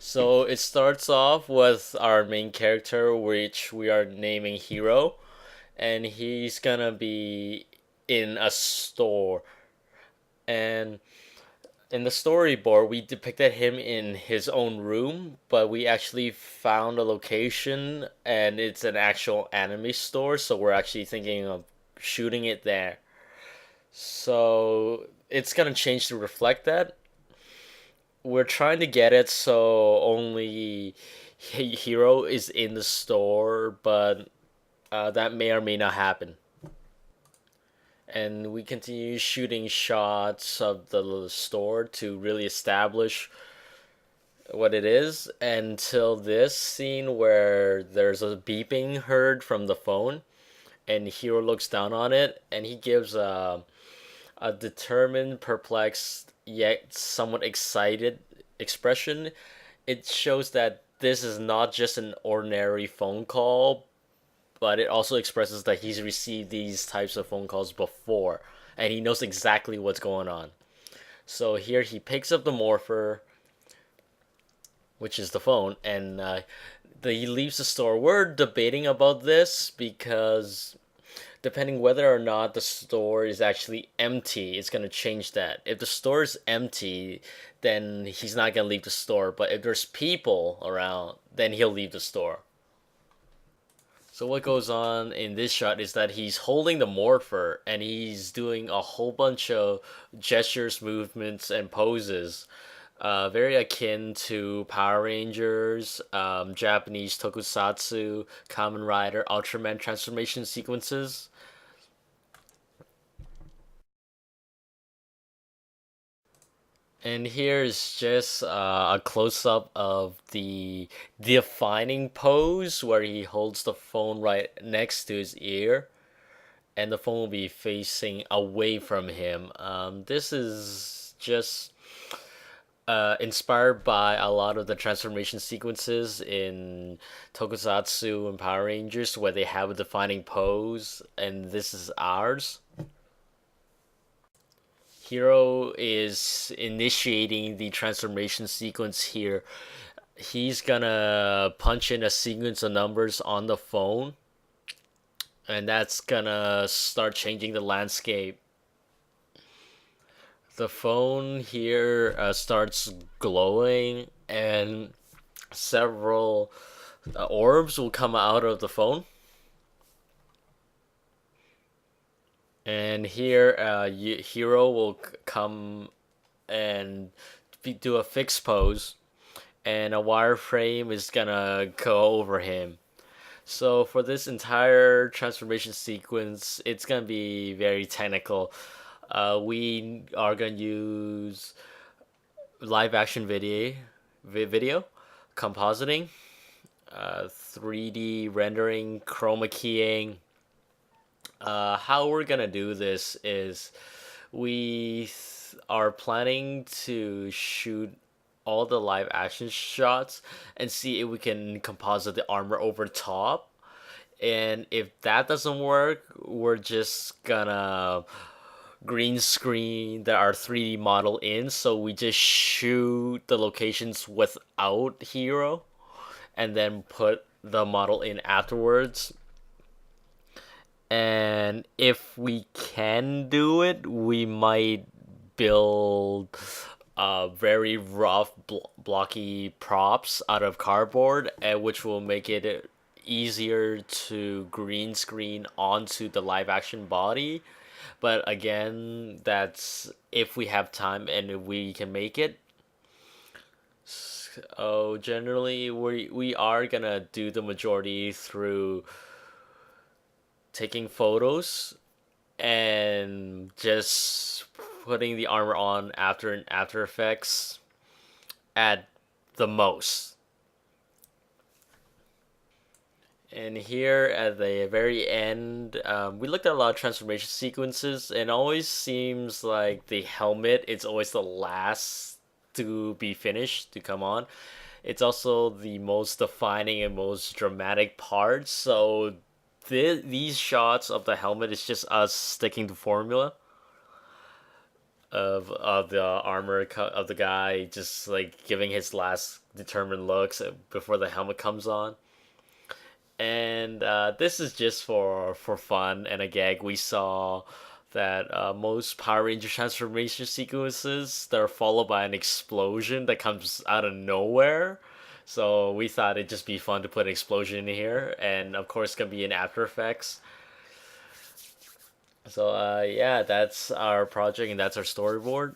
So it starts off with our main character, which we are naming Hero, and he's gonna be in a store. And in the storyboard, we depicted him in his own room, but we actually found a location, and it's an actual anime store, so we're actually thinking of shooting it there. So it's gonna change to reflect that. We're trying to get it so only Hero is in the store, but that may or may not happen. And we continue shooting shots of the store to really establish what it is until this scene where there's a beeping heard from the phone, and Hero looks down on it, and he gives a determined, perplexed, yet somewhat excited expression. It shows that this is not just an ordinary phone call, but it also expresses that he's received these types of phone calls before, and he knows exactly what's going on. So here he picks up the morpher, which is the phone, and he leaves the store. We're debating about this because depending whether or not the store is actually empty, it's gonna change that. If the store is empty, then he's not gonna leave the store. But if there's people around, then he'll leave the store. So what goes on in this shot is that he's holding the morpher and he's doing a whole bunch of gestures, movements, and poses, very akin to Power Rangers, Japanese Tokusatsu, Kamen Rider, Ultraman transformation sequences. And here's just a close up of the defining pose where he holds the phone right next to his ear, and the phone will be facing away from him. This is just inspired by a lot of the transformation sequences in Tokusatsu and Power Rangers where they have a defining pose, and this is ours. Hero is initiating the transformation sequence here. He's gonna punch in a sequence of numbers on the phone, and that's gonna start changing the landscape. The phone here starts glowing, and several orbs will come out of the phone. And here, Hero will come and do a fixed pose, and a wireframe is gonna go over him. So for this entire transformation sequence, it's gonna be very technical. We are gonna use live action video, compositing, 3D rendering, chroma keying. How we're gonna do this is we are planning to shoot all the live action shots and see if we can composite the armor over top. And if that doesn't work, we're just gonna green screen that our 3D model in. So we just shoot the locations without Hero and then put the model in afterwards. And if we can do it, we might build very rough, blocky props out of cardboard, and which will make it easier to green screen onto the live action body. But again, that's if we have time and if we can make it. So generally, we are gonna do the majority through taking photos and just putting the armor on after in After Effects at the most. And here at the very end, we looked at a lot of transformation sequences, and it always seems like the helmet is always the last to be finished to come on. It's also the most defining and most dramatic part. So these shots of the helmet is just us sticking to formula. of the of the guy just like giving his last determined looks before the helmet comes on. And this is just for fun and a gag. We saw that most Power Ranger transformation sequences they're followed by an explosion that comes out of nowhere. So we thought it'd just be fun to put an explosion in here, and of course, it's gonna be in After Effects. So yeah, that's our project and that's our storyboard.